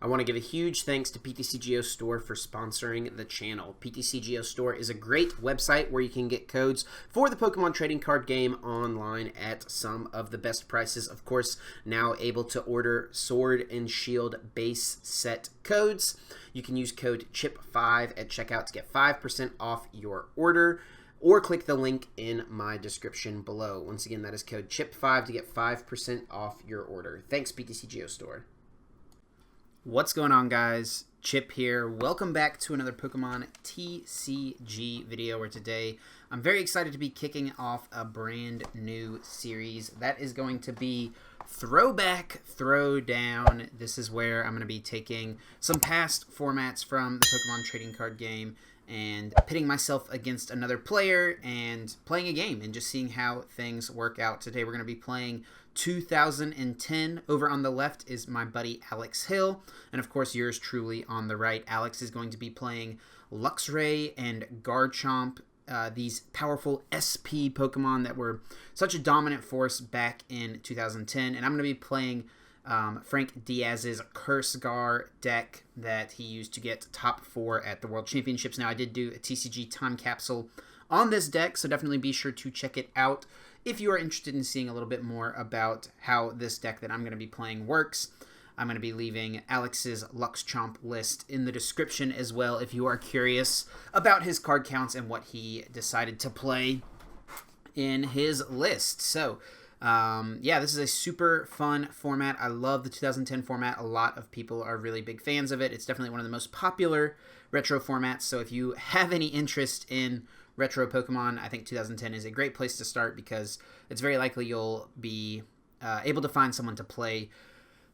I want to give a huge thanks to PTCGO Store for sponsoring the channel. PTCGO Store is a great website where you can get codes for the Pokemon trading card game online at some of the best prices. Of course, now able to order Sword and Shield base set codes. You can use code CHIP5 at checkout to get 5% off your order, or click the link in my description below. Once again, that is code CHIP5 to get 5% off your order. Thanks, PTCGO Store. What's going on, guys? Chip here. Welcome back to another Pokemon TCG video, where today I'm very excited to be kicking off a brand new series. That is going to be Throwback Throwdown. This is where I'm going to be taking some past formats from the Pokemon trading card game and pitting myself against another player and playing a game and just seeing how things work out. Today we're going to be playing 2010. Over on the left is my buddy Alex Hill, and of course yours truly on the right. Alex is going to be playing Luxray and Garchomp, these powerful SP Pokemon that were such a dominant force back in 2010, and I'm going to be playing Frank Diaz's Cursegar deck that he used to get top 4 at the World Championships. Now, I did do a TCG time capsule on this deck, so definitely be sure to check it out if you are interested in seeing a little bit more about how this deck that I'm going to be playing works. I'm going to be leaving Alex's LuxChomp list in the description as well if you are curious about his card counts and what he decided to play in his list. So, yeah, this is a super fun format. I love the 2010 format. A lot of people are really big fans of it. It's definitely one of the most popular retro formats. So if you have any interest in retro Pokemon, I think 2010 is a great place to start, because it's very likely you'll be able to find someone to play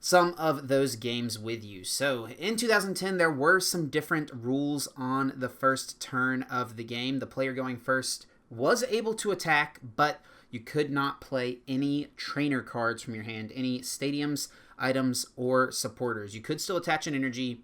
some of those games with you. So in 2010, there were some different rules on the first turn of the game. The player going first was able to attack, but you could not play any trainer cards from your hand, any stadiums, items, or supporters. You could still attach an energy,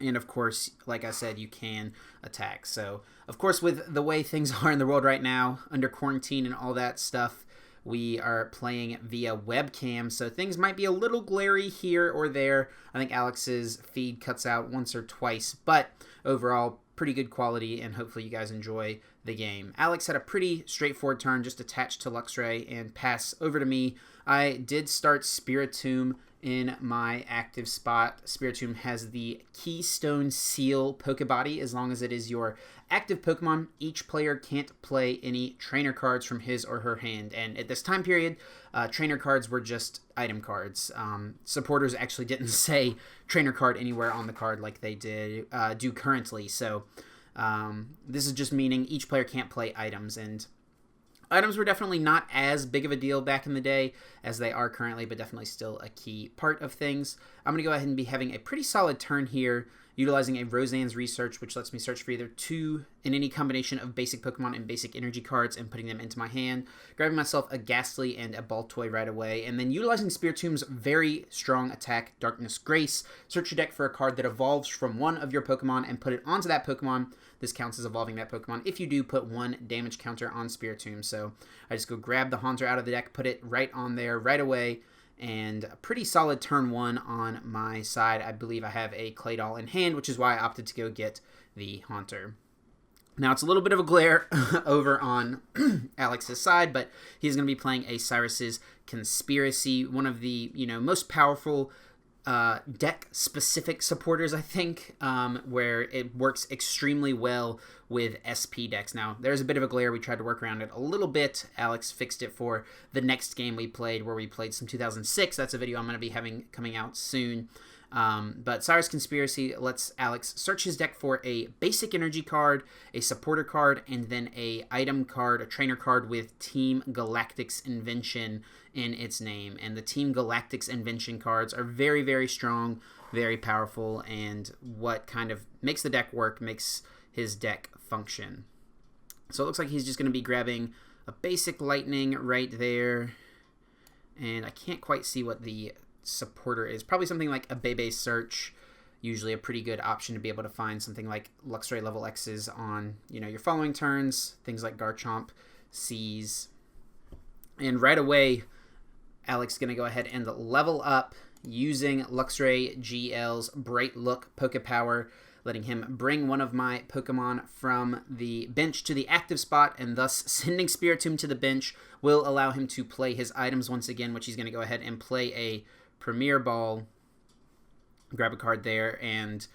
and of course, like I said, you can attack. So, of course, with the way things are in the world right now, under quarantine and all that stuff, we are playing via webcam, so things might be a little glary here or there. I think Alex's feed cuts out once or twice, but overall, pretty good quality, and hopefully you guys enjoy the game. Alex had a pretty straightforward turn, just attach to Luxray and pass over to me. I did start Spiritomb in my active spot. Spiritomb has the Keystone Seal Pokebody. As long as it is your active Pokemon, each player can't play any trainer cards from his or her hand. And at this time period, trainer cards were just item cards. Supporters actually didn't say trainer card anywhere on the card like they do currently. So this is just meaning each player can't play items, and items were definitely not as big of a deal back in the day as they are currently, but definitely still a key part of things. I'm going to go ahead and be having a pretty solid turn here, utilizing a Roseanne's Research, which lets me search for either 2 in any combination of basic Pokemon and basic energy cards and putting them into my hand, grabbing myself a Ghastly and a Baltoy right away, and then utilizing Spiritomb's very strong attack, Darkness Grace. Search your deck for a card that evolves from one of your Pokemon and put it onto that Pokemon. This counts as evolving that Pokemon if you do put 1 damage counter on Spiritomb. So I just go grab the Haunter out of the deck, put it right on there right away, and a pretty solid turn 1 on my side. I believe I have a Claydol in hand, which is why I opted to go get the Haunter. Now, it's a little bit of a glare over on Alex's side, but he's going to be playing a Cyrus's Conspiracy, one of the most powerful deck-specific supporters, I think, where it works extremely well with SP decks. Now, there's a bit of a glare. We tried to work around it a little bit. Alex fixed it for the next game we played, where we played some 2006. That's a video I'm going to be having coming out soon. But Cyrus Conspiracy lets Alex search his deck for a basic energy card, a supporter card, and then a item card, a trainer card with Team Galactic's Invention in its name. And the Team Galactic's Invention cards are very, very strong, very powerful, and what kind of makes the deck work, makes his deck function. So it looks like he's just going to be grabbing a basic Lightning right there, and I can't quite see what the supporter is. Probably something like a Bebe search, usually a pretty good option to be able to find something like Luxray Lv.X's on your following turns, things like Garchomp C's. And right away, Alex is going to go ahead and level up using Luxray GL's Bright Look Pokepower, letting him bring one of my Pokemon from the bench to the active spot, and thus sending Spiritomb to the bench will allow him to play his items once again, which he's going to go ahead and play a Premier Ball, grab a card there, and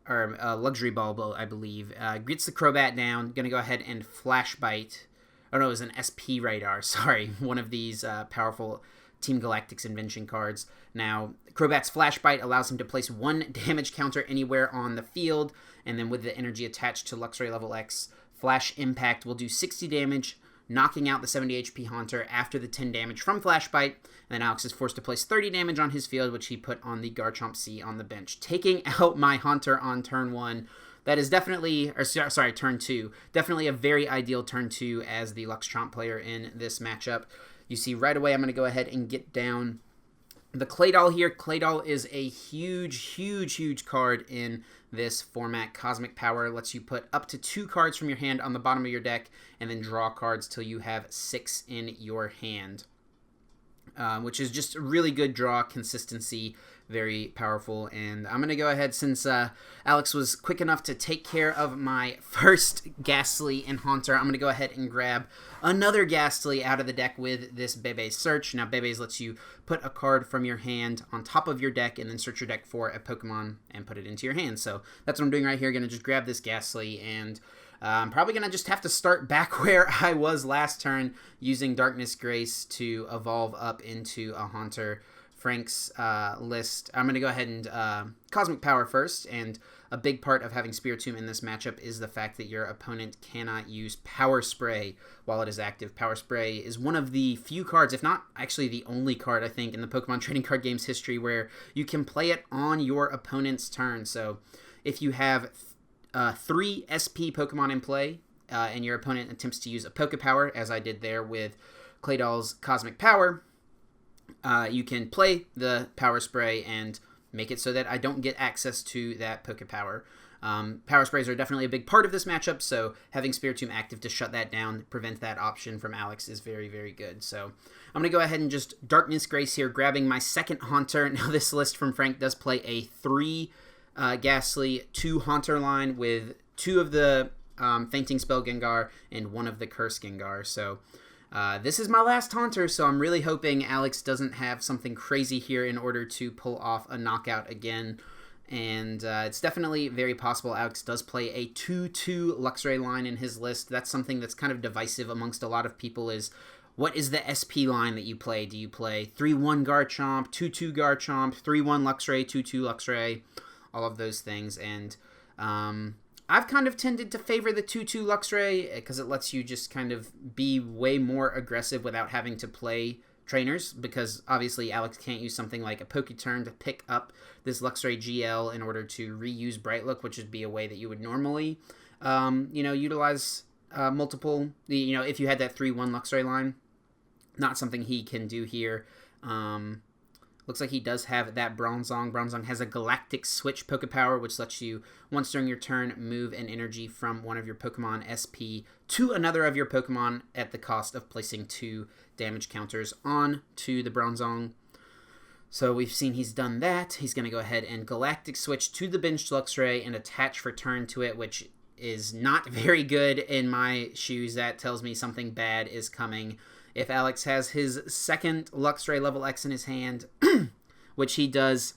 or a Luxury Ball, I believe. Gets the Crobat down, going to go ahead and Flash Bite. Oh no, it was an SP Radar, sorry, one of these powerful Team Galactic's invention cards. Now, Crobat's Flash Bite allows him to place 1 damage counter anywhere on the field, and then with the energy attached to Luxray Lv.X, Flash Impact will do 60 damage, knocking out the 70 HP Haunter after the 10 damage from Flash Bite, and then Alex is forced to place 30 damage on his field, which he put on the Garchomp C on the bench, taking out my Haunter on turn 1. That is definitely, or sorry, turn 2. Definitely a very ideal turn 2 as the LuxChomp player in this matchup. You see right away I'm going to go ahead and get down the Claydol here. Claydol is a huge card in this format. Cosmic Power lets you put up to 2 cards from your hand on the bottom of your deck and then draw cards till you have 6 in your hand, which is just a really good draw consistency. Very powerful. And I'm going to go ahead, since Alex was quick enough to take care of my first Ghastly and Haunter, I'm going to go ahead and grab another Ghastly out of the deck with this Bebe Search. Now, Bebe's lets you put a card from your hand on top of your deck and then search your deck for a Pokemon and put it into your hand. So that's what I'm doing right here. Going to just grab this Ghastly, and I'm probably going to just have to start back where I was last turn, using Darkness Grace to evolve up into a Haunter. Frank's list, I'm going to go ahead and Cosmic Power first, and a big part of having Spiritomb in this matchup is the fact that your opponent cannot use Power Spray while it is active. Power Spray is one of the few cards, if not actually the only card, I think, in the Pokemon trading card game's history where you can play it on your opponent's turn. So if you have 3 SP Pokemon in play, and your opponent attempts to use a Pokepower, as I did there with Claydol's Cosmic Power, you can play the Power Spray and make it so that I don't get access to that Pokepower. Power Sprays are definitely a big part of this matchup, so having Spiritomb active to shut that down, prevent that option from Alex, is very good. So I'm going to go ahead and just Darkness Grace here, grabbing my second Haunter. Now, this list from Frank does play a 3 Ghastly, 2 Haunter line with 2 of the Fainting Spell Gengar and 1 of the Curse Gengar. So this is my last Haunter, so I'm really hoping Alex doesn't have something crazy here in order to pull off a knockout again. And it's definitely very possible Alex does play a 2-2 Luxray line in his list. That's something that's kind of divisive amongst a lot of people, is what is the SP line that you play? Do you play 3-1 Garchomp, 2-2 Garchomp, 3-1 Luxray, 2-2 Luxray, all of those things. And I've kind of tended to favor the 2-2 Luxray because it lets you just kind of be way more aggressive without having to play trainers, because obviously Alex can't use something like a Poketurn to pick up this Luxray GL in order to reuse Bright Look, which would be a way that you would normally, utilize multiple, if you had that 3-1 Luxray line. Not something he can do here. Looks like he does have that Bronzong. Bronzong has a Galactic Switch Pokepower, which lets you, once during your turn, move an energy from one of your Pokemon SP to another of your Pokemon at the cost of placing 2 damage counters on to the Bronzong. So we've seen he's done that. He's going to go ahead and Galactic Switch to the benched Luxray and attach for turn to it, which is not very good in my shoes. That tells me something bad is coming. If Alex has his second Luxray Lv.X in his hand, which he does,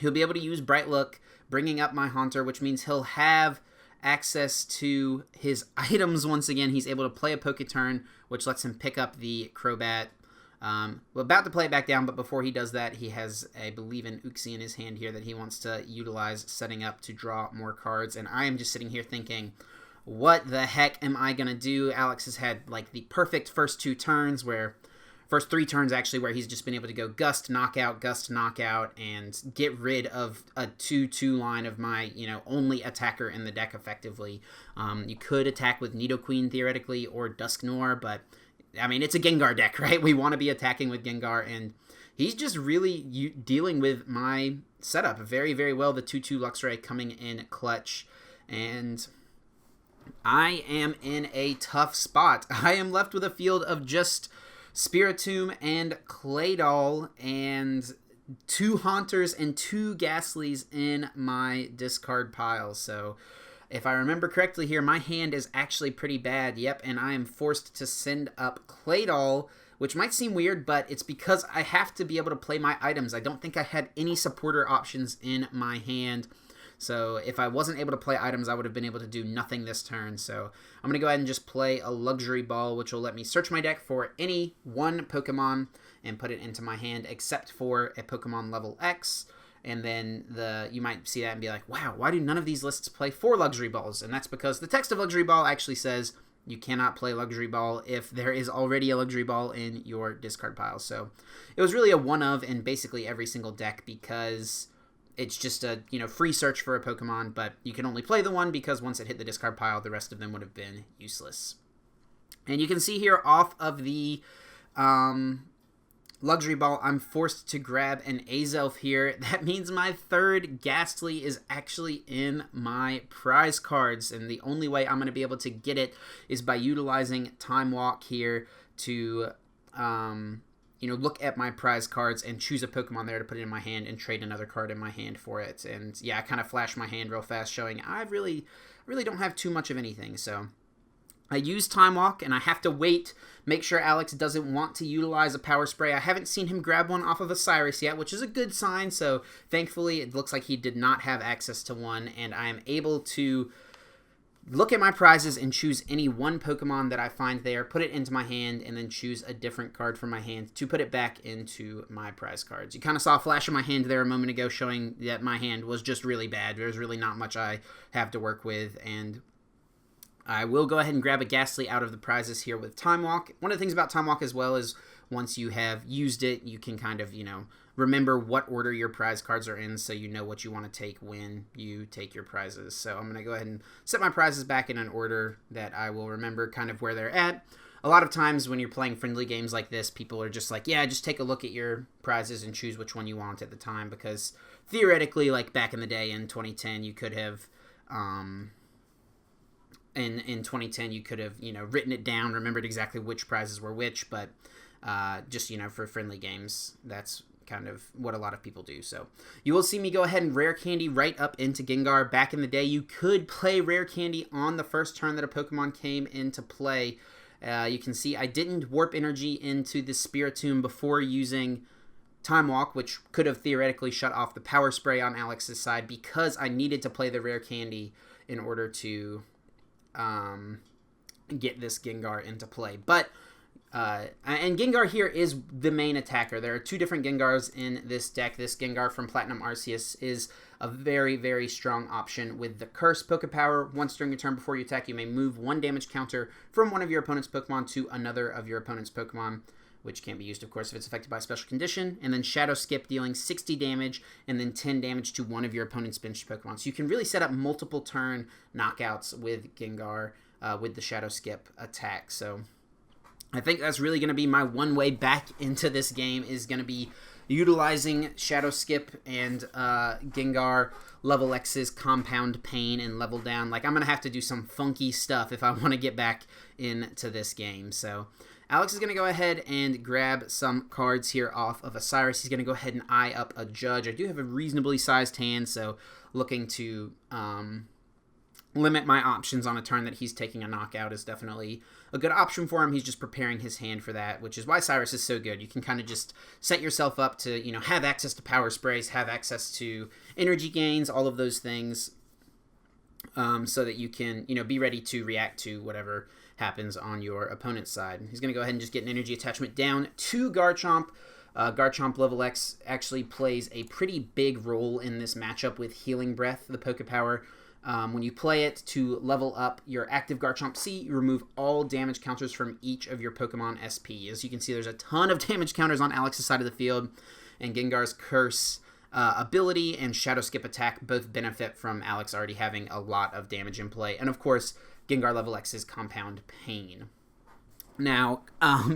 he'll be able to use Bright Look, bringing up my Haunter, which means he'll have access to his items once again. He's able to play a Poketurn, which lets him pick up the Crobat. We're about to play it back down, but before he does that, he has, I believe, an Uxie in his hand here that he wants to utilize, setting up to draw more cards. And I am just sitting here thinking, what the heck am I going to do? Alex has had like the perfect first 2 turns, first 3 turns actually, where he's just been able to go Gust, Knockout, and get rid of a 2-2 line of my, only attacker in the deck effectively. You could attack with Nidoqueen theoretically, or Dusknoir, but I mean, it's a Gengar deck, right? We want to be attacking with Gengar, and he's just really dealing with my setup very well. The 2-2 Luxray coming in clutch, and I am in a tough spot. I am left with a field of just Spiritomb and Claydol, and 2 Haunters and 2 Ghastlies in my discard pile. So if I remember correctly here, my hand is actually pretty bad. Yep, and I am forced to send up Claydol, which might seem weird, but it's because I have to be able to play my items. I don't think I had any supporter options in my hand. So if I wasn't able to play items, I would have been able to do nothing this turn. So I'm going to go ahead and just play a Luxury Ball, which will let me search my deck for any one Pokemon and put it into my hand, except for a Pokemon level X. And then you might see that and be like, wow, why do none of these lists play 4 Luxury Balls? And that's because the text of Luxury Ball actually says you cannot play Luxury Ball if there is already a Luxury Ball in your discard pile. So it was really a one of in basically every single deck, because it's just a free search for a Pokemon, but you can only play the one because once it hit the discard pile, the rest of them would have been useless. And you can see here off of the Luxury Ball, I'm forced to grab an Azelf here. That means my 3rd Ghastly is actually in my prize cards, and the only way I'm going to be able to get it is by utilizing Time Walk here to look at my prize cards and choose a Pokemon there to put it in my hand and trade another card in my hand for it. And yeah, I kind of flashed my hand real fast, showing I really don't have too much of anything. So I use Time Walk, and I have to wait, make sure Alex doesn't want to utilize a Power Spray. I haven't seen him grab one off of a Cyrus yet, which is a good sign. So thankfully, it looks like he did not have access to one, and I am able to look at my prizes and choose any one Pokemon that I find there, put it into my hand, and then choose a different card from my hand to put it back into my prize cards. You kind of saw a flash of my hand there a moment ago showing that my hand was just really bad. There's really not much I have to work with, and I will go ahead and grab a Ghastly out of the prizes here with Time Walk. One of the things about Time Walk as well is once you have used it, you can kind of, remember what order your prize cards are in, so you know what you want to take when you take your prizes. So I'm going to go ahead and set my prizes back in an order that I will remember kind of where they're at. A lot of times when you're playing friendly games like this, people are just like, yeah, just take a look at your prizes and choose which one you want at the time, because theoretically, like back in the day in 2010, you could have in 2010 you could have written it down, remembered exactly which prizes were which, but just for friendly games, that's kind of what a lot of people do. So you will see me go ahead and Rare Candy right up into Gengar. Back in the day, you could play Rare Candy on the first turn that a Pokemon came into play. You can see I didn't Warp Energy into the Spiritomb before using Time Walk, which could have theoretically shut off the Power Spray on Alex's side, because I needed to play the Rare Candy in order to get this Gengar into play. But and Gengar here is the main attacker. There are 2 different Gengars in this deck. This Gengar from Platinum Arceus is a very, very strong option with the Curse Pokepower. Once during a turn before you attack, you may move 1 damage counter from one of your opponent's Pokemon to another of your opponent's Pokemon, which can't be used, of course, if it's affected by a special condition. And then Shadow Skip, dealing 60 damage and then 10 damage to one of your opponent's benched Pokemon. So you can really set up multiple turn knockouts with Gengar with the Shadow Skip attack. So I think that's really going to be my one way back into this game, is going to be utilizing Shadow Skip and Gengar Lv.X's Compound Pain and Level Down. Like, I'm going to have to do some funky stuff if I want to get back into this game. So Alex is going to go ahead and grab some cards here off of a Cyrus. He's going to go ahead and eye up a Judge. I do have a reasonably sized hand, so looking to limit my options on a turn that he's taking a knockout is definitely a good option for him. He's just preparing his hand for that, which is why Cyrus is so good. You can kind of just set yourself up to, have access to Power Sprays, have access to energy gains, all of those things, so that you can, be ready to react to whatever happens on your opponent's side. He's going to go ahead and just get an energy attachment down to Garchomp. Garchomp Lv.X actually plays a pretty big role in this matchup with Healing Breath, the Pokepower. When you play it to level up your active Garchomp C, you remove all damage counters from each of your Pokemon SP. As you can see, there's a ton of damage counters on Alex's side of the field, and Gengar's Curse ability and Shadow Skip attack both benefit from Alex already having a lot of damage in play. And of course, Gengar Lv.X's Compound Pain. Now,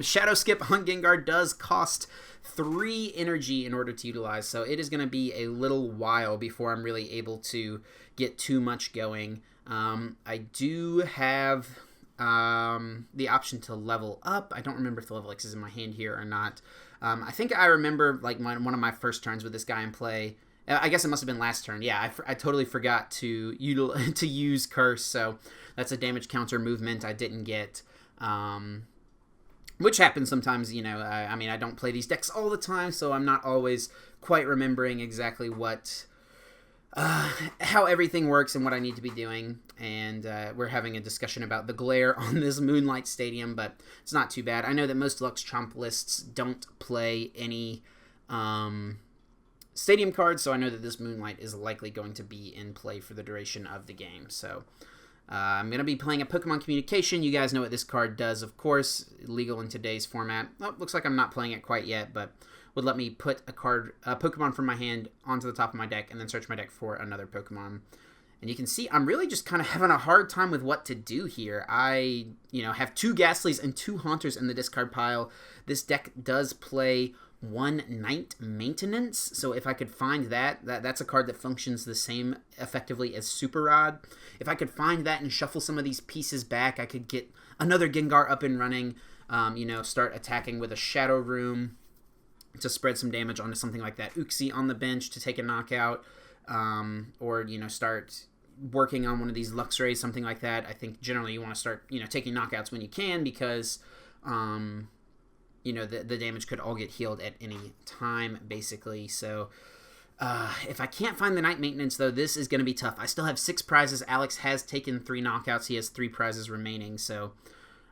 Shadow Skip on Gengar does cost 3 energy in order to utilize, so it is going to be a little while before I'm really able to get too much going. I do have the option to level up. I don't remember if the Lv.X is in my hand here or not. I think I remember like one of my first turns with this guy in play. I guess it must have been last turn. Yeah, I totally forgot to use Curse, so that's a damage counter movement I didn't get. Which happens sometimes, you know. I mean, I don't play these decks all the time, so I'm not always quite remembering exactly what, how everything works and what I need to be doing. And we're having a discussion about the glare on this Moonlight Stadium, but it's not too bad. I know that most LuxChomp lists don't play any stadium cards, so I know that this Moonlight is likely going to be in play for the duration of the game. So I'm going to be playing a Pokemon Communication. You guys know what this card does, of course. Legal in today's format. Oh, looks like I'm not playing it quite yet, but would let me put a Pokemon from my hand onto the top of my deck and then search my deck for another Pokemon. And you can see I'm really just kind of having a hard time with what to do here. I, have 2 Ghastlies and 2 Haunters in the discard pile. This deck does play 1 Night Maintenance, so if I could find that's a card that functions the same effectively as Super Rod. If I could find that and shuffle some of these pieces back, I could get another Gengar up and running, start attacking with a Shadow Room to spread some damage onto something like that Uxie on the bench to take a knockout, or, start working on one of these Luxrays, something like that. I think generally you want to start, taking knockouts when you can, because the damage could all get healed at any time, basically. So if I can't find the Night Maintenance, though, this is going to be tough. I still have 6 prizes. Alex has taken 3 knockouts. He has 3 prizes remaining, so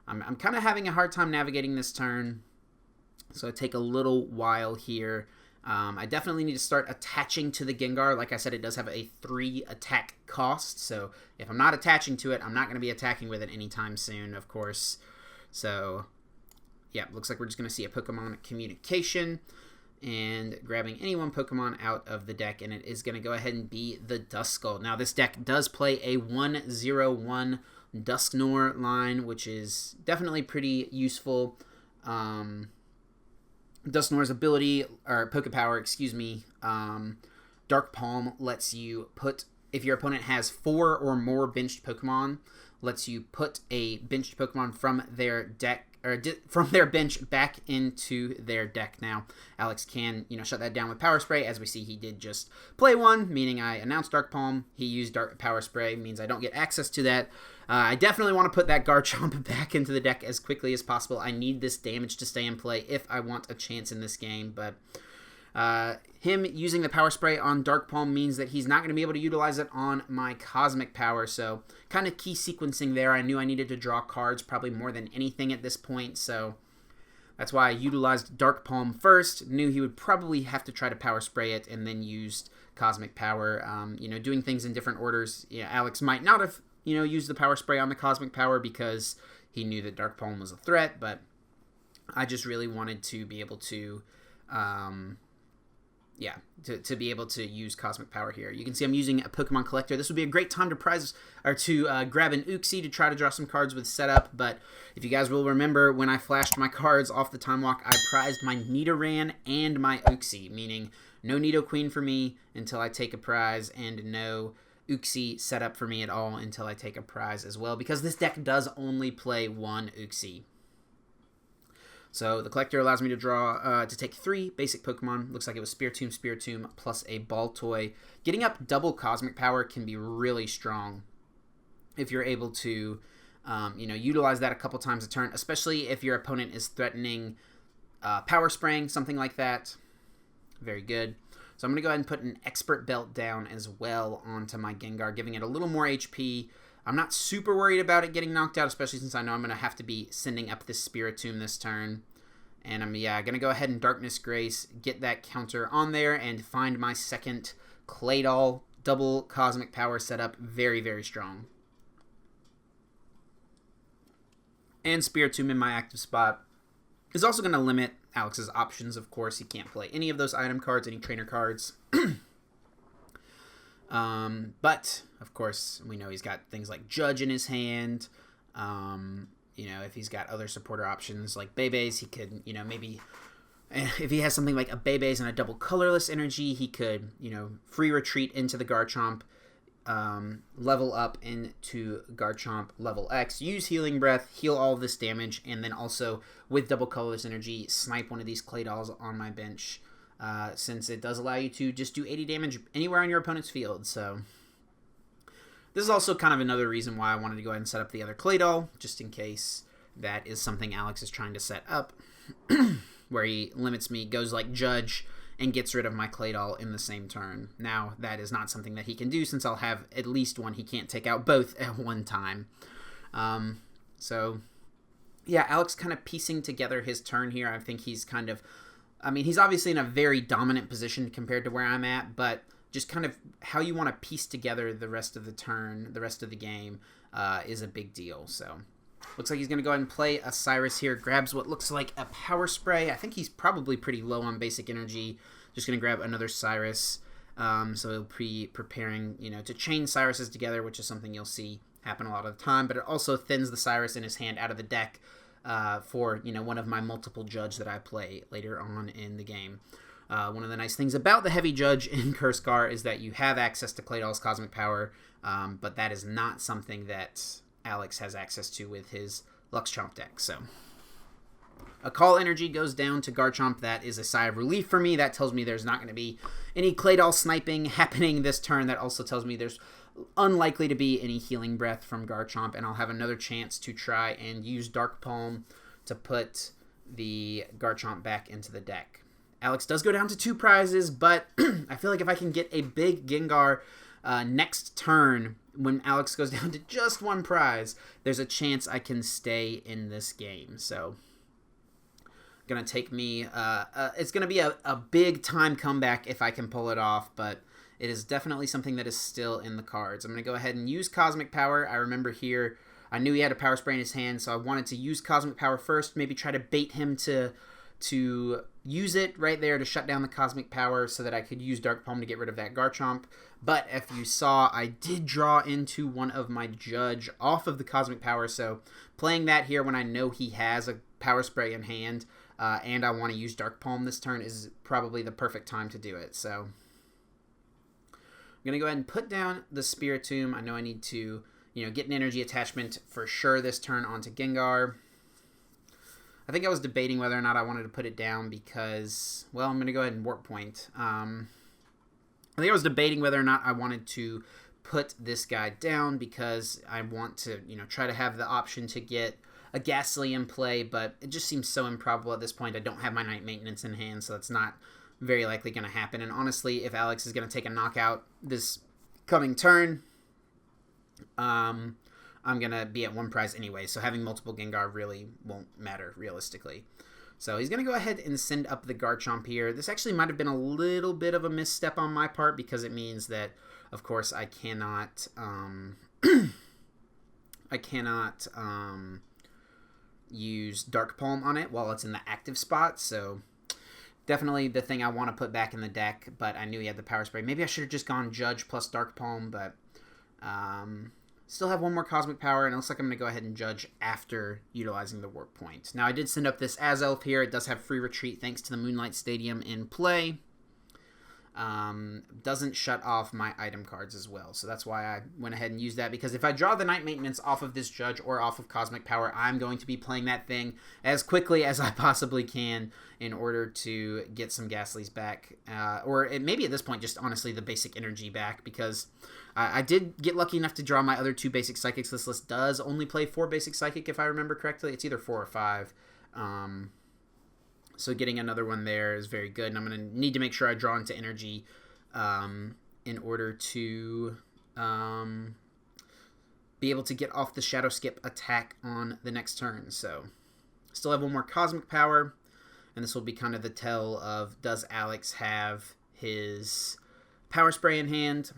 I'm kind of having a hard time navigating this turn. So it take a little while here. I definitely need to start attaching to the Gengar. Like I said, it does have a 3 attack cost, so if I'm not attaching to it, I'm not going to be attacking with it anytime soon, of course. So yeah, looks like we're just going to see a Pokemon Communication and grabbing any one Pokemon out of the deck, and it is going to go ahead and be the Duskull. Now, this deck does play a 1-0-1 Dusknoir line, which is definitely pretty useful. Dusknoir's ability, or Pokepower, Dark Palm lets you put, if your opponent has 4 or more benched Pokemon, lets you put a benched Pokemon from their deck, or from their bench back into their deck. Now, Alex can, shut that down with Power Spray. As we see, he did just play one, meaning I announced Dark Palm. He used Power Spray, means I don't get access to that. I definitely want to put that Garchomp back into the deck as quickly as possible. I need this damage to stay in play if I want a chance in this game, but him using the Power Spray on Dark Palm means that he's not going to be able to utilize it on my Cosmic Power, so kind of key sequencing there. I knew I needed to draw cards probably more than anything at this point, so that's why I utilized Dark Palm first. Knew he would probably have to try to Power Spray it, and then used Cosmic Power. Doing things in different orders. Alex might not have, used the Power Spray on the Cosmic Power because he knew that Dark Palm was a threat, but I just really wanted to be able to to be able to use Cosmic Power here. You can see I'm using a Pokemon Collector. This would be a great time to grab an Uxie to try to draw some cards with setup, but if you guys will remember, when I flashed my cards off the Time Walk, I prized my Nidoran and my Uxie, meaning no Nidoqueen for me until I take a prize, and no Uxie setup for me at all until I take a prize as well, because this deck does only play 1 Uxie. So the Collector allows me to draw, to take 3 basic Pokemon. Looks like it was Spiritomb, plus a Baltoy. Getting up double Cosmic Power can be really strong if you're able to, utilize that a couple times a turn, especially if your opponent is threatening Power Spraying, something like that. Very good. So I'm going to go ahead and put an Expert Belt down as well onto my Gengar, giving it a little more HP. I'm not super worried about it getting knocked out, especially since I know I'm going to have to be sending up this Spiritomb this turn. And I'm, going to go ahead and Darkness Grace, get that counter on there, and find my second Claydol double Cosmic Power setup. Very, very strong. And Spiritomb in my active spot is also going to limit Alex's options, of course. He can't play any of those item cards, any trainer cards. But, of course, we know he's got things like Judge in his hand. If he's got other supporter options like Bebe's, he could, maybe, if he has something like a Bebe's and a double Colorless energy, he could, free retreat into the Garchomp, level up into Garchomp Lv.X, use Healing Breath, heal all of this damage, and then also with double Colorless Energy, snipe one of these Clay Dolls on my bench, since it does allow you to just do 80 damage anywhere on your opponent's field. So this is also kind of another reason why I wanted to go ahead and set up the other Clay Doll, just in case that is something Alex is trying to set up, where he limits me, goes like Judge, and gets rid of my Clay Doll in the same turn. Now, that is not something that he can do, since I'll have at least one. He can't take out both at one time. So, yeah, Alex kind of piecing together his turn here. I think he's kind of... I mean, he's obviously in a very dominant position compared to where I'm at, but just kind of how you want to piece together the rest of the turn, the rest of the game, is a big deal. So, looks like he's going to go ahead and play a Cyrus here. Grabs what looks like a Power Spray. I think he's probably pretty low on basic energy. Just going to grab another Cyrus. So he'll be preparing, to chain Cyruses together, which is something you'll see happen a lot of the time. But it also thins the Cyrus in his hand out of the deck for, one of my multiple Judge that I play later on in the game. One of the nice things about the Heavy Judge in Cursegar is that you have access to Clay Doll's Cosmic Power, but that is not something that Alex has access to with his LuxChomp deck. So a Call Energy goes down to Garchomp. That is a sigh of relief for me. That tells me there's not going to be any Clay Doll sniping happening this turn. That also tells me there's unlikely to be any Healing Breath from Garchomp, and I'll have another chance to try and use Dark Palm to put the Garchomp back into the deck. Alex does go down to 2 prizes, but I feel like if I can get a big Gengar next turn, when Alex goes down to just 1 prize, there's a chance I can stay in this game. So, gonna take me, it's gonna be a big time comeback if I can pull it off, but it is definitely something that is still in the cards. I'm gonna go ahead and use Cosmic Power. I remember here, I knew he had a Power Spray in his hand, so I wanted to use Cosmic Power first, maybe try to bait him to use it right there to shut down the Cosmic Power so that I could use Dark Palm to get rid of that Garchomp. But if you saw, I did draw into one of my Judge off of the Cosmic Power, so playing that here when I know he has a Power Spray in hand and I want to use Dark Palm this turn is probably the perfect time to do it. So I'm going to go ahead and put down the Spiritomb. I know I need to, get an energy attachment for sure this turn onto Gengar. I think I was debating whether or not I wanted to put it down because, well, I'm going to go ahead and Warp Point. I think I was debating whether or not I wanted to put this guy down because I want to, try to have the option to get a Ghastly in play, but it just seems so improbable at this point. I don't have my Night Maintenance in hand, so it's not very likely going to happen. And honestly, if Alex is going to take a knockout this coming turn, I'm going to be at 1 prize anyway, so having multiple Gengar really won't matter, realistically. So he's going to go ahead and send up the Garchomp here. This actually might have been a little bit of a misstep on my part, because it means that, of course, I cannot, use Dark Palm on it while it's in the active spot, so definitely the thing I want to put back in the deck, but I knew he had the Power Spray. Maybe I should have just gone Judge plus Dark Palm, but still have 1 more Cosmic Power, and it looks like I'm going to go ahead and Judge after utilizing the Warp Point. Now, I did send up this Azelf here. It does have free retreat thanks to the Moonlight Stadium in play. Doesn't shut off my item cards as well, so that's why I went ahead and used that, because if I draw the Night Maintenance off of this Judge or off of Cosmic Power, I'm going to be playing that thing as quickly as I possibly can in order to get some Ghastlies back, or maybe at this point just honestly the basic energy back, because I did get lucky enough to draw my other 2 basic Psychics. This list does only play 4 basic Psychic if I remember correctly. It's either 4 or 5. So getting another one there is very good, and I'm going to need to make sure I draw into energy in order to be able to get off the Shadow Skip attack on the next turn. So still have 1 more Cosmic Power, and this will be kind of the tell of, does Alex have his Power Spray in hand?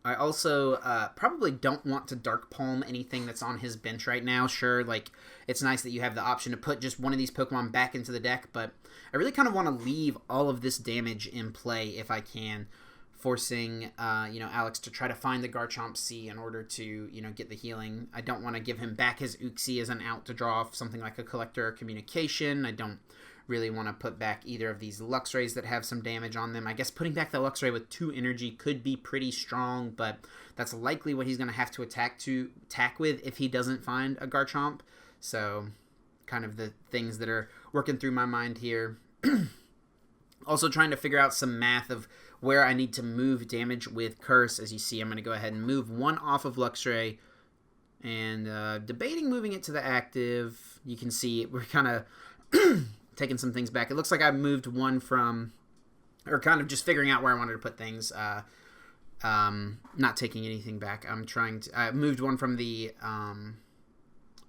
I also probably don't want to Dark Palm anything that's on his bench right now. Sure, like, it's nice that you have the option to put just one of these Pokemon back into the deck, but I really kind of want to leave all of this damage in play if I can, forcing, Alex to try to find the Garchomp C in order to, get the healing. I don't want to give him back his Uxie as an out to draw off something like a Collector or Communication. I don't really want to put back either of these Luxrays that have some damage on them. I guess putting back the Luxray with 2 energy could be pretty strong, but that's likely what he's going to have to attack with if he doesn't find a Garchomp. So kind of the things that are working through my mind here. Also trying to figure out some math of where I need to move damage with Curse. As you see, I'm going to go ahead and move 1 off of Luxray, and debating moving it to the active. You can see we're kind of taking some things back. It looks like I moved 1 from, or kind of just figuring out where I wanted to put things. Not taking anything back. I moved 1 from the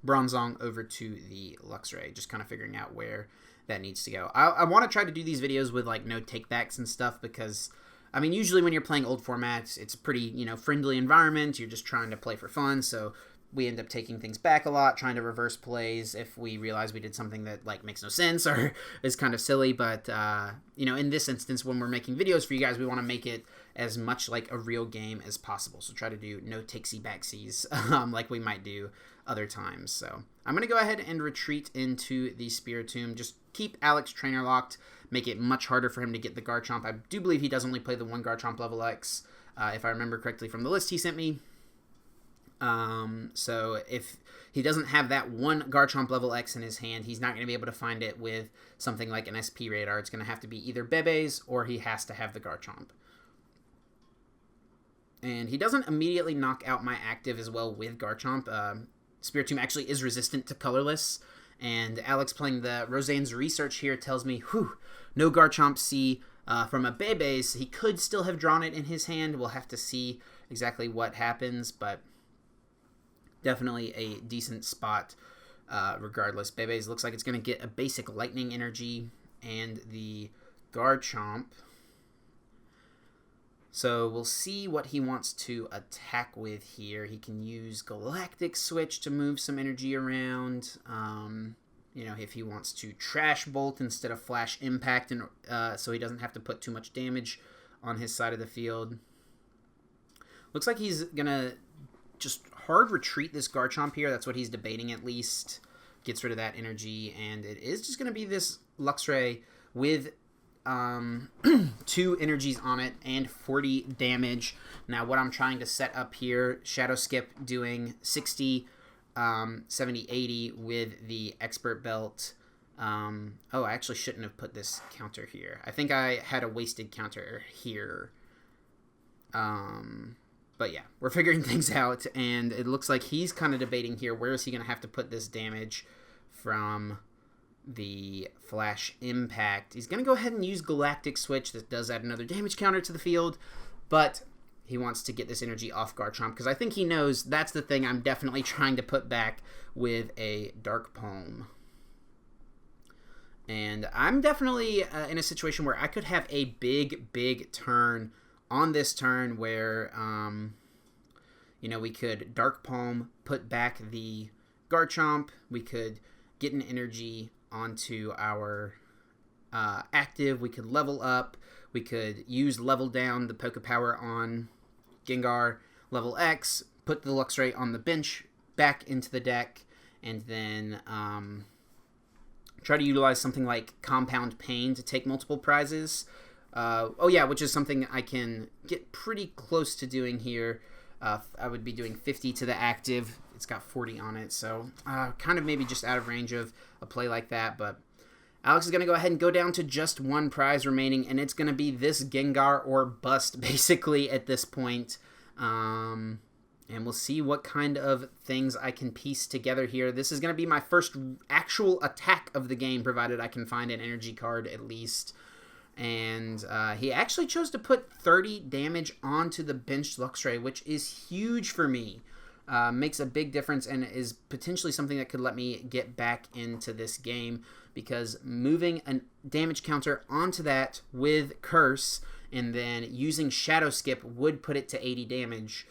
Bronzong over to the Luxray, just kind of figuring out where that needs to go. I want to try to do these videos with like no takebacks and stuff, because I mean, usually when you're playing old formats, it's a pretty, you know, friendly environment. You're just trying to play for fun, so we end up taking things back a lot, trying to reverse plays if we realize we did something that like makes no sense or is kind of silly. But you know, in this instance, when we're making videos for you guys, we want to make it as much like a real game as possible. So try to do no takesy backsies like we might do other times. So I'm going to go ahead and retreat into the Spiritomb. Just keep Alex trainer locked, make it much harder for him to get the Garchomp. I do believe he does only play the 1 Garchomp level X, if I remember correctly from the list he sent me. So if he doesn't have that 1 Garchomp level X in his hand, he's not going to be able to find it with something like an SP Radar. It's going to have to be either Bebe's or he has to have the Garchomp. And he doesn't immediately knock out my active as well with Garchomp. Spiritomb actually is resistant to Colorless, and Alex playing the Roseanne's research here tells me, whew, no Garchomp C from a Bebe's. He could still have drawn it in his hand. We'll have to see exactly what happens, but definitely a decent spot regardless. Bebe's looks like it's going to get a basic lightning energy and the Garchomp. So we'll see what he wants to attack with here. He can use Galactic Switch to move some energy around. You know, if he wants to Trash Bolt instead of Flash Impact, and so he doesn't have to put too much damage on his side of the field. Looks like he's going to just hard retreat this Garchomp here. That's what he's debating at least. Gets rid of that energy, and it is just going to be this Luxray with 2 energies on it and 40 damage. Now what I'm trying to set up here, Shadow Skip doing 60, 70, 80 with the Expert Belt. Oh, I actually shouldn't have put this counter here. I think I had a wasted counter here. But yeah, we're figuring things out, and it looks like he's kind of debating here, where is he going to have to put this damage from the Flash Impact. He's going to go ahead and use Galactic Switch. That does add another damage counter to the field, but he wants to get this energy off Garchomp, because I think he knows that's the thing I'm definitely trying to put back with a Dark Palm. And I'm definitely in a situation where I could have a big turn on this turn where, you know, we could Dark Palm, put back the Garchomp, we could get an energy onto our active, we could level up, we could use level down the Poké Power on Gengar Lv.X, put the Luxray on the bench, back into the deck, and then try to utilize something like Compound Pain to take multiple prizes. Oh yeah, which is something I can get pretty close to doing here. I would be doing 50 to the active. It's got 40 on it, so kind of maybe just out of range of a play like that. But Alex is going to go ahead and go down to just 1 prize remaining, and it's going to be this Gengar or bust, basically, at this point. And we'll see what kind of things I can piece together here. This is going to be my first actual attack of the game, provided I can find an energy card at least. And he actually chose to put 30 damage onto the benched Luxray, which is huge for me. Makes a big difference and is potentially something that could let me get back into this game, because moving a damage counter onto that with Curse and then using Shadow Skip would put it to 80 damage,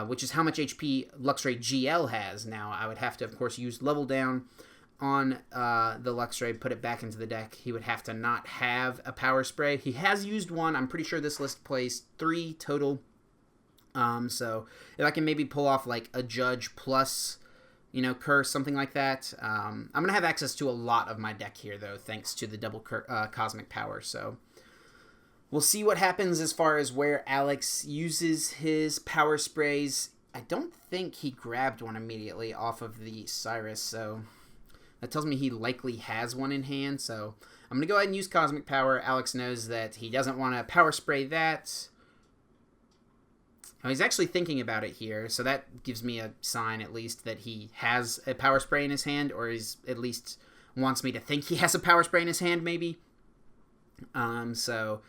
which is how much HP Luxray GL has. Now, I would have to, of course, use Level Down on the Luxray, put it back into the deck. He would have to not have a Power Spray. He has used 1. I'm pretty sure this list plays 3 total. So if I can maybe pull off like a Judge plus you know, Curse, something like that. I'm going to have access to a lot of my deck here, though, thanks to the double Cosmic Power. So we'll see what happens as far as where Alex uses his Power Sprays. I don't think he grabbed one immediately off of the Cyrus, so that tells me he likely has one in hand. So I'm going to go ahead and use Cosmic Power. Alex knows that he doesn't want to Power Spray that. Oh, he's actually thinking about it here, so that gives me a sign, at least, that he has a Power Spray in his hand, or he's at least wants me to think he has a Power Spray in his hand, maybe. So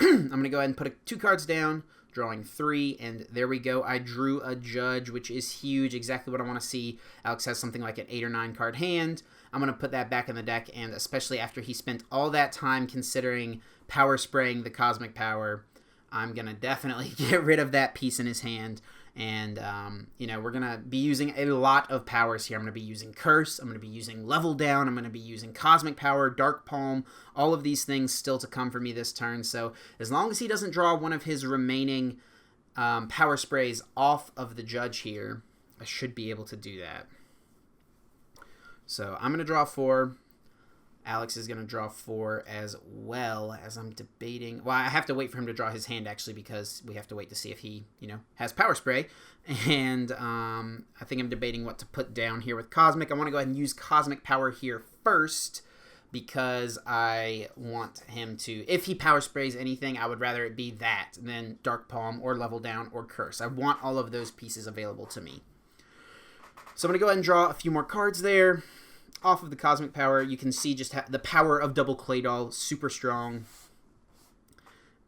I'm going to go ahead and put 2 cards down, drawing 3, and there we go. I drew a Judge, which is huge, exactly what I want to see. Alex has something like an 8 or 9 card hand. I'm going to put that back in the deck, and especially after he spent all that time considering Power Spraying the Cosmic Power, I'm going to definitely get rid of that piece in his hand. And, you know, we're going to be using a lot of powers here. I'm going to be using Curse. I'm going to be using Level Down. I'm going to be using Cosmic Power, Dark Palm, all of these things still to come for me this turn. So as long as he doesn't draw one of his remaining Power Sprays off of the Judge here, I should be able to do that. So I'm going to draw 4. Alex is going to draw 4 as well, as I'm debating. Well, I have to wait for him to draw his hand, actually, because we have to wait to see if he, you know, has Power Spray. And I think I'm debating what to put down here with Cosmic. I want to go ahead and use Cosmic Power here first, because I want him to, if he Power Sprays anything, I would rather it be that than Dark Palm or Level Down or Curse. I want all of those pieces available to me. So I'm going to go ahead and draw a few more cards there. Off of the Cosmic Power, you can see just the power of Double Claydol, super strong.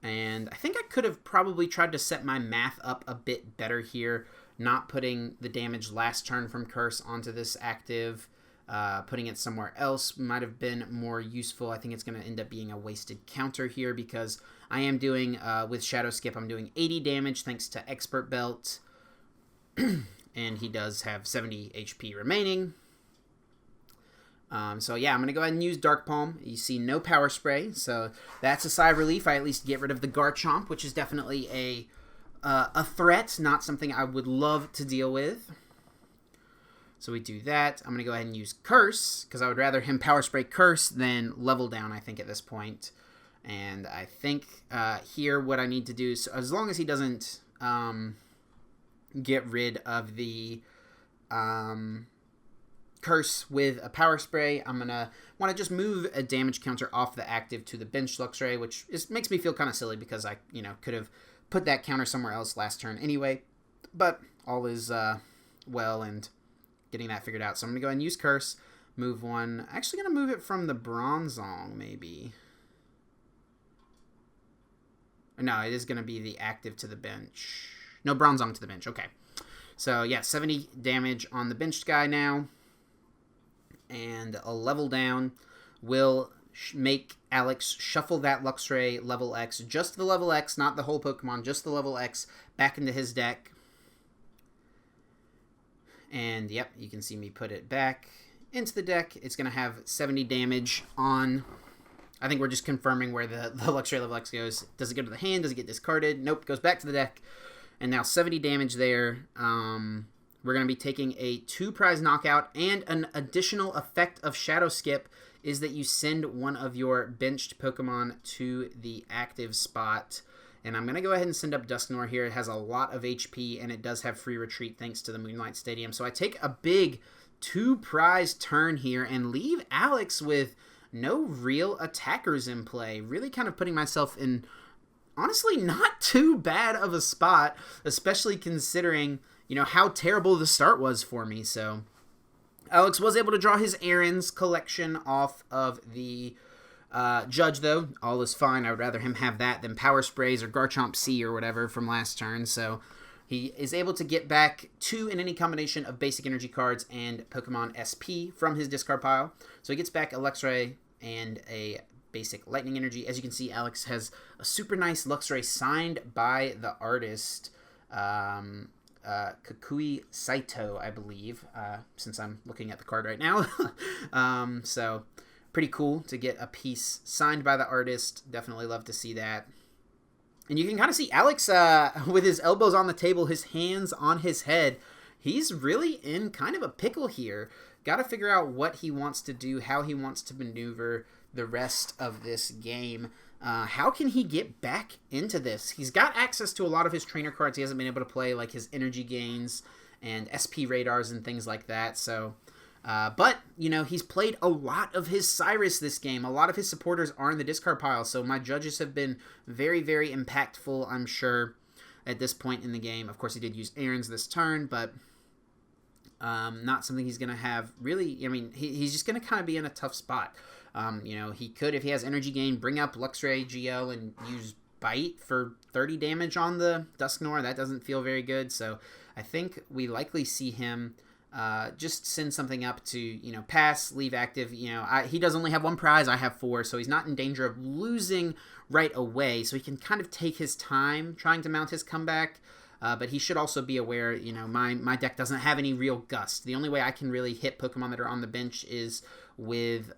And I think I could have probably tried to set my math up a bit better here, not putting the damage last turn from Curse onto this active. Putting it somewhere else might have been more useful. I think it's going to end up being a wasted counter here, because I am doing, with Shadow Skip, I'm doing 80 damage thanks to Expert Belt. And he does have 70 HP remaining. So yeah, I'm going to go ahead and use Dark Palm. You see no Power Spray, so that's a sigh of relief. I at least get rid of the Garchomp, which is definitely a threat, not something I would love to deal with. So we do that. I'm going to go ahead and use Curse, because I would rather him Power Spray Curse than Level Down, I think, at this point. And I think here what I need to do, so as long as he doesn't get rid of the Curse with a Power Spray, I'm going to want to just move a damage counter off the active to the bench Luxray, which makes me feel kind of silly, because I, you know, could have put that counter somewhere else last turn anyway. But all is well and getting that figured out. So I'm going to go ahead and use Curse, move one. I'm actually going to move it from the Bronzong, maybe. No, it is going to be the active to the bench. No, Bronzong to the bench. Okay. So, yeah, 70 damage on the benched guy now. And a Level Down will make Alex shuffle that Luxray Lv.X, just the Lv.X, not the whole Pokemon, just the Lv.X, back into his deck. And, yep, you can see me put it back into the deck. It's going to have 70 damage on... I think we're just confirming where the Luxray Lv.X goes. Does it go to the hand? Does it get discarded? Nope, goes back to the deck. And now 70 damage there. We're going to be taking a 2-prize knockout, and an additional effect of Shadow Skip is that you send one of your benched Pokemon to the active spot. And I'm going to go ahead and send up Dusknoir here. It has a lot of HP, and it does have free retreat thanks to the Moonlight Stadium. So I take a big 2-prize turn here and leave Alex with no real attackers in play. Really kind of putting myself in, honestly, not too bad of a spot, especially considering, you know, how terrible the start was for me. So Alex was able to draw his errands collection off of the Judge, though. All is fine. I would rather him have that than Power Sprays or Garchomp C or whatever from last turn. So he is able to get back 2 in any combination of basic energy cards and Pokemon SP from his discard pile. So he gets back a Luxray and a basic lightning energy. As you can see, Alex has a super nice Luxray signed by the artist Kukui Saito, I believe, since I'm looking at the card right now. So pretty cool to get a piece signed by the artist. Definitely love to see that. And you can kind of see Alex with his elbows on the table, his hands on his head, he's really in kind of a pickle here. Got to figure out what he wants to do, how he wants to maneuver the rest of this game. How can he get back into this? He's got access to a lot of his trainer cards. He hasn't been able to play like his energy gains and SP radars and things like that. So, but, you know, he's played a lot of his Cyrus this game. A lot of his supporters are in the discard pile. So my judges have been very, very impactful, I'm sure, at this point in the game. Of course, he did use Aaron's this turn, but not something he's going to have really. I mean, he's just going to kind of be in a tough spot. You know, he could, if he has energy gain, bring up Luxray GL and use Bite for 30 damage on the Dusknoir. That doesn't feel very good. So I think we likely see him just send something up to, you know, pass, leave active. You know, he does only have one prize. I have 4, so he's not in danger of losing right away. So he can kind of take his time trying to mount his comeback. But he should also be aware, you know, my deck doesn't have any real gust. The only way I can really hit Pokemon that are on the bench is with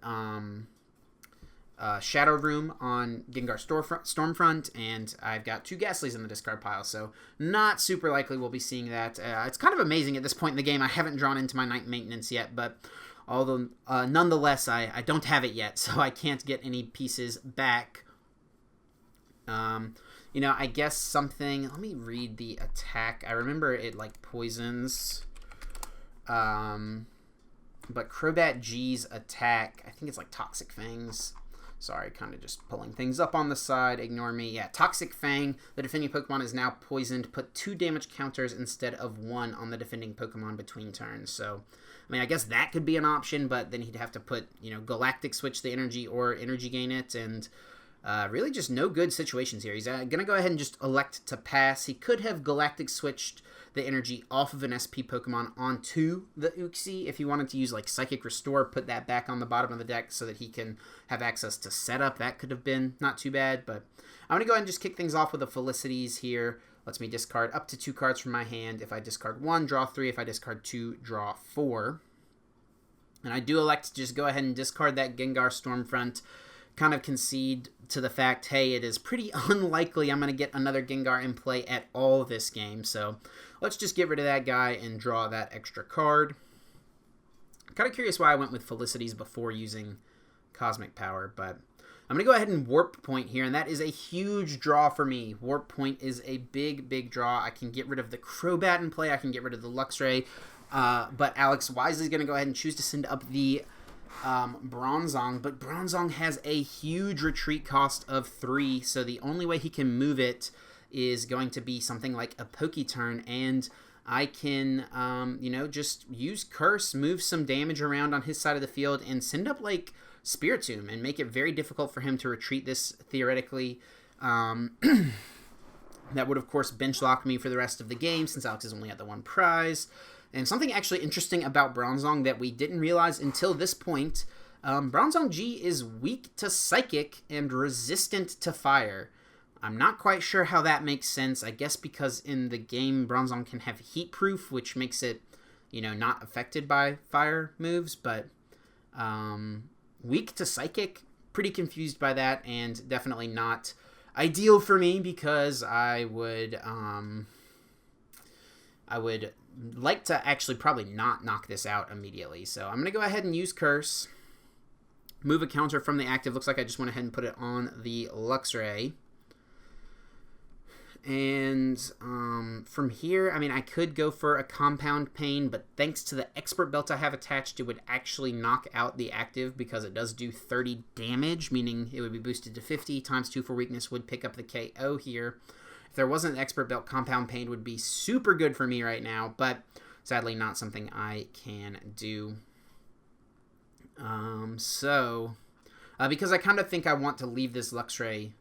Shadow Room on Gengar Stormfront, and I've got 2 Ghastlies in the discard pile, so not super likely we'll be seeing that. It's kind of amazing at this point in the game. I haven't drawn into my Night Maintenance yet, but although nonetheless, I don't have it yet, so I can't get any pieces back. You know, I guess something... Let me read the attack. I remember it, like, poisons. But Crobat G's attack, I think it's, like, Toxic Fangs. Sorry, kind of just pulling things up on the side. Ignore me. Yeah, Toxic Fang. The defending Pokemon is now poisoned. Put 2 damage counters instead of 1 on the defending Pokemon between turns. So, I mean, I guess that could be an option, but then he'd have to put, you know, Galactic Switch the energy or Energy Gain it, and... really just no good situations here. He's going to go ahead and just elect to pass. He could have Galactic Switched the energy off of an SP Pokemon onto the Uxie if he wanted to use like Psychic Restore, put that back on the bottom of the deck so that he can have access to setup. That could have been not too bad, but I'm going to go ahead and just kick things off with the Felicities here. Lets me discard up to 2 cards from my hand. If I discard 1, draw 3. If I discard 2, draw 4. And I do elect to just go ahead and discard that Gengar Stormfront, kind of concede to the fact, hey, it is pretty unlikely I'm going to get another Gengar in play at all this game. So let's just get rid of that guy and draw that extra card. I'm kind of curious why I went with Felicities before using Cosmic Power, but I'm going to go ahead and Warp Point here, and that is a huge draw for me. Warp Point is a big, big draw. I can get rid of the Crobat in play. I can get rid of the Luxray, but Alex wisely is going to go ahead and choose to send up the Bronzong, but Bronzong has a huge retreat cost of 3, so the only way he can move it is going to be something like a Poke-turn, and I can, you know, just use Curse, move some damage around on his side of the field, and send up, like, Spiritomb, and make it very difficult for him to retreat this, theoretically. That would, of course, bench lock me for the rest of the game, since Alex is only at the 1 prize. And something actually interesting about Bronzong that we didn't realize until this point, Bronzong G is weak to Psychic and resistant to Fire. I'm not quite sure how that makes sense. I guess because in the game, Bronzong can have Heat Proof, which makes it, you know, not affected by Fire moves, but weak to Psychic, pretty confused by that, and definitely not ideal for me because I would like to actually probably not knock this out immediately. So I'm going to go ahead and use Curse. Move a counter from the active. Looks like I just went ahead and put it on the Luxray. And from here, I mean, I could go for a Compound Pain, but thanks to the Expert Belt I have attached, it would actually knock out the active because it does do 30 damage, meaning it would be boosted to 50. Times 2 for weakness would pick up the KO here. If there wasn't an Expert Belt, Compound Pain would be super good for me right now, but sadly not something I can do. Because I kind of think I want to leave this Luxray,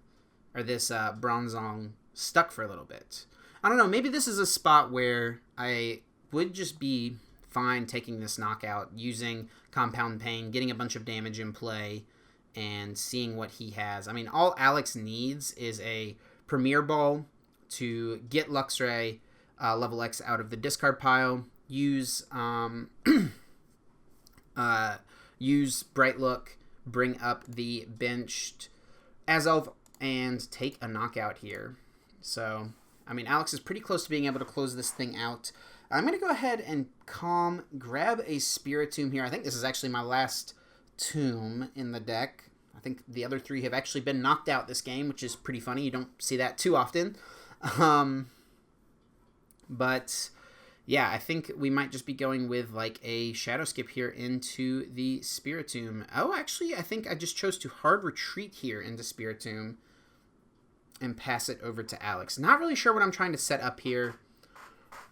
or this Bronzong, stuck for a little bit. I don't know, maybe this is a spot where I would just be fine taking this knockout, using Compound Pain, getting a bunch of damage in play, and seeing what he has. I mean, all Alex needs is a Premier Ball to get Luxray Lv.X out of the discard pile, use use Bright Look, bring up the benched Azelf, and take a knockout here. So, I mean, Alex is pretty close to being able to close this thing out. I'm going to go ahead and grab a Spiritomb here. I think this is actually my last Tomb in the deck. I think the other 3 have actually been knocked out this game, which is pretty funny. You don't see that too often. But yeah, I think we might just be going with like a Shadow Skip here into the Spiritomb. Oh, actually, I think I just chose to hard retreat here into Spiritomb and pass it over to Alex. Not really sure what I'm trying to set up here.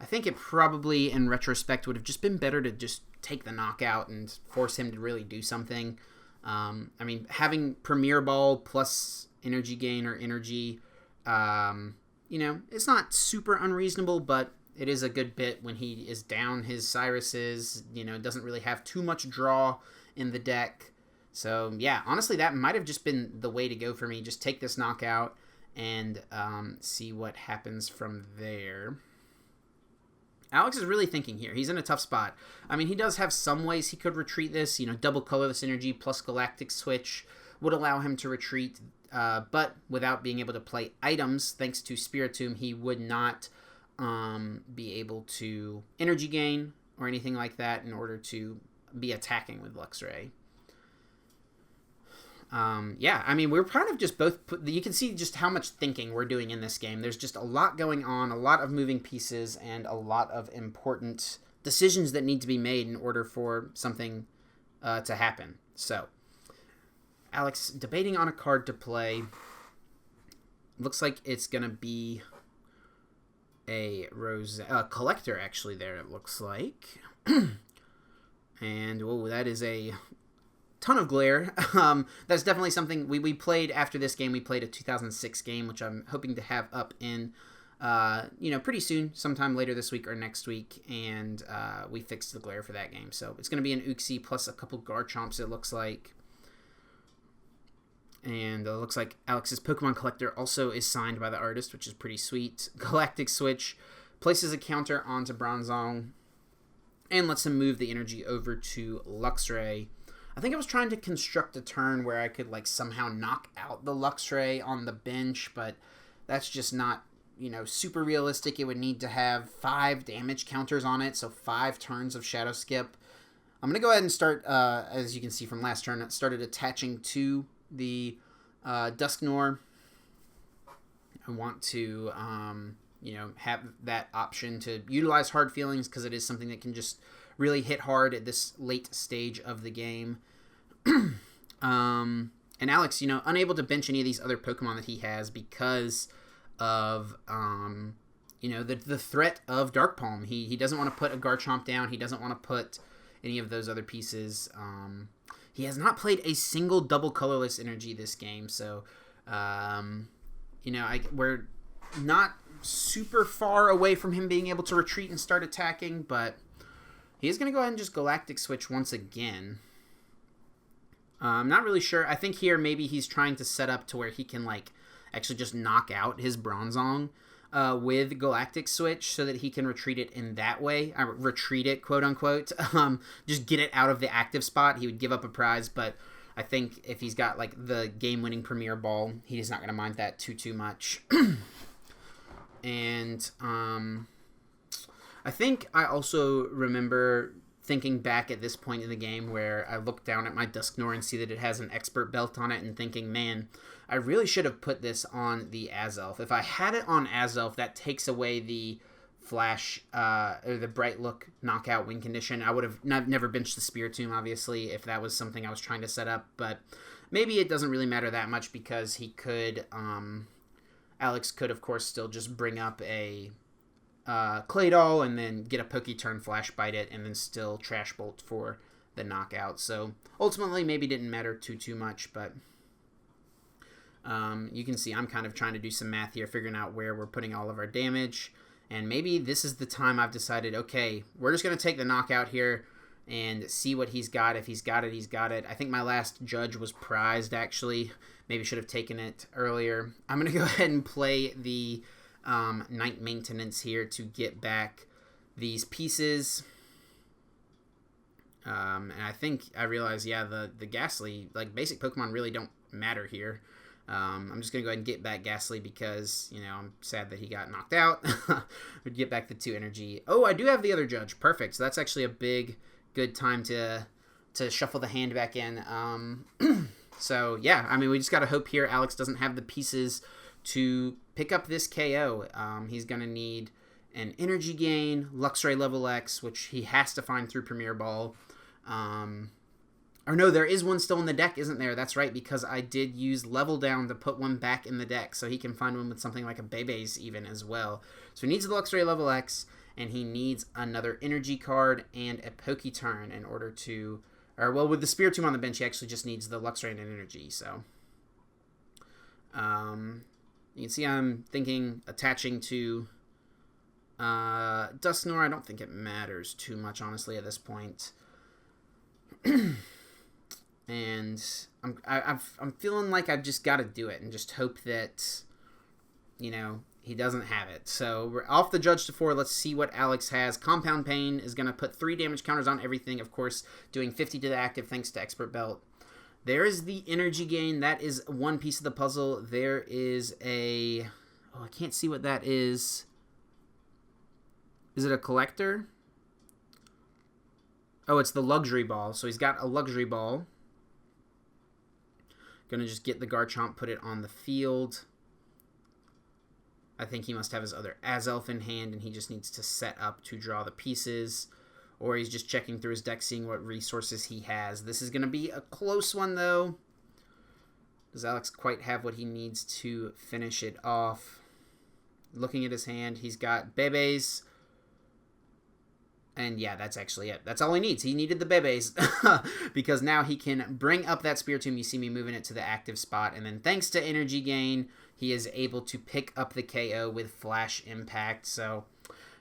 I think it probably, in retrospect, would have just been better to just take the knockout and force him to really do something. I mean, having Premier Ball plus Energy Gain or Energy, you know, it's not super unreasonable, but it is a good bit when he is down his Cyruses. You know, doesn't really have too much draw in the deck. So, yeah, honestly, that might have just been the way to go for me. Just take this knockout and see what happens from there. Alex is really thinking here. He's in a tough spot. I mean, he does have some ways he could retreat this. You know, double Colorless Energy plus Galactic Switch would allow him to retreat. But without being able to play items, thanks to Spiritomb, he would not be able to Energy Gain or anything like that in order to be attacking with Luxray. Yeah, I mean, we're kind of just both... You can see just how much thinking we're doing in this game. There's just a lot going on, a lot of moving pieces, and a lot of important decisions that need to be made in order for something to happen. So, Alex, debating on a card to play. Looks like it's going to be a Collector, actually, there, it looks like. And, whoa, that is a ton of glare. That's definitely something we played after this game. We played a 2006 game, which I'm hoping to have up in, you know, pretty soon, sometime later this week or next week, and we fixed the glare for that game. So it's going to be an Uxie plus a couple Garchomps, it looks like. And it looks like Alex's Pokemon Collector also is signed by the artist, which is pretty sweet. Galactic Switch places a counter onto Bronzong and lets him move the energy over to Luxray. I think I was trying to construct a turn where I could, like, somehow knock out the Luxray on the bench, but that's just not, you know, super realistic. It would need to have 5 damage counters on it, so 5 turns of Shadow Skip. I'm going to go ahead and start, as you can see from last turn, it started attaching to the Dusknoir. I want to, you know, have that option to utilize Hard Feelings because it is something that can just really hit hard at this late stage of the game. And Alex, you know, unable to bench any of these other Pokemon that he has because of, you know, the threat of Dark Palm. He doesn't want to put a Garchomp down. He doesn't want to put any of those other pieces. He has not played a single double Colorless Energy this game, so, you know, we're not super far away from him being able to retreat and start attacking, but he is going to go ahead and just Galactic Switch once again. I'm not really sure. I think here maybe he's trying to set up to where he can, like, actually just knock out his Bronzong with Galactic Switch so that he can retreat it in that way. Retreat it, quote-unquote. Just get it out of the active spot. He would give up a prize, but I think if he's got, like, the game-winning Premier Ball, he's not going to mind that too much. And, I think I also remember thinking back at this point in the game where I looked down at my Dusknoir and see that it has an Expert Belt on it and thinking, man, I really should have put this on the Azelf. If I had it on Azelf, that takes away the Flash, or the Bright Look knockout win condition. I would have never benched the Spiritomb, obviously, if that was something I was trying to set up, but maybe it doesn't really matter that much because he could, Alex could, of course, still just bring up a Claydol and then get a Poketurn, Flash Bite it, and then still Trash Bolt for the knockout. So ultimately maybe didn't matter too much, but you can see I'm kind of trying to do some math here, figuring out where we're putting all of our damage, and maybe this is the time I've decided, okay, we're just going to take the knockout here and see what he's got. If he's got it, he's got it. I think my last Judge was prized, actually. Maybe should have taken it earlier. I'm going to go ahead and play the Night Maintenance here to get back these pieces. And I think I realized, yeah, the Ghastly, like, basic Pokemon really don't matter here. I'm just going to go ahead and get back Ghastly because, you know, I'm sad that he got knocked out. Would get back the 2 energy. Oh, I do have the other Judge. Perfect. So that's actually a good time to shuffle the hand back in. So, yeah, I mean, we just got to hope here Alex doesn't have the pieces to pick up this KO. He's going to need an Energy Gain, Luxray Lv.X, which he has to find through Premier Ball. Or no, there is one still in the deck, isn't there? That's right, because I did use Level Down to put one back in the deck, so he can find one with something like a Bebe's even as well. So he needs the Luxray Lv.X, and he needs another Energy card and a Poketurn in order to... Or, well, with the Spiritomb on the bench, he actually just needs the Luxray and an Energy, so... you can see I'm thinking attaching to Dusknoir. I don't think it matters too much, honestly, at this point. And I'm feeling like I've just got to do it and just hope that, you know, he doesn't have it. So we're off the Judge to 4. Let's see what Alex has. Compound Pain is going to put 3 damage counters on everything. Of course, doing 50 to the active thanks to Expert Belt. There is the Energy Gain. That is one piece of the puzzle. There is a... Oh, I can't see what that is. Is it a collector? Oh, it's the Luxury Ball. So he's got a Luxury Ball. Gonna just get the Garchomp, put it on the field. I think he must have his other Azelf in hand, and he just needs to set up to draw the pieces. Or he's just checking through his deck, seeing what resources he has. This is going to be a close one, though. Does Alex quite have what he needs to finish it off? Looking at his hand, he's got Bebe's. And yeah, that's actually it. That's all he needs. He needed the Bebe's because now he can bring up that Spiritomb. You see me moving it to the active spot. And then thanks to Energy Gain, he is able to pick up the KO with Flash Impact. So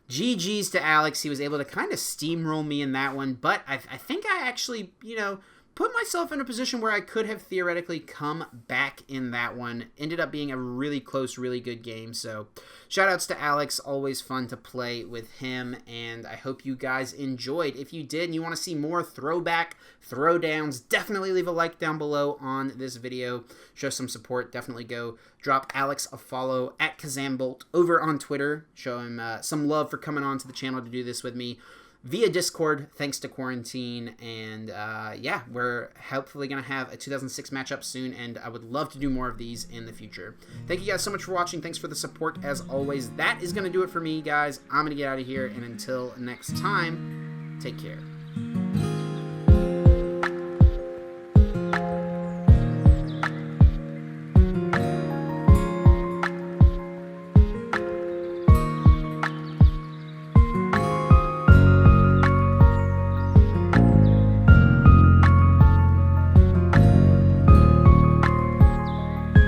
GG's to Alex. He was able to kind of steamroll me in that one. But I think I actually, you know, put myself in a position where I could have theoretically come back in that one. Ended up being a really close, really good game. So shoutouts to Alex. Always fun to play with him. And I hope you guys enjoyed. If you did and you want to see more Throwback Throwdowns, definitely leave a like down below on this video. Show some support. Definitely go drop Alex a follow at Kazambolt over on Twitter. Show him some love for coming on to the channel to do this with me via Discord, thanks to quarantine, and yeah, we're hopefully going to have a 2006 matchup soon, and I would love to do more of these in the future. Thank you guys so much for watching. Thanks for the support, as always. That is going to do it for me, guys. I'm going to get out of here, and until next time, take care.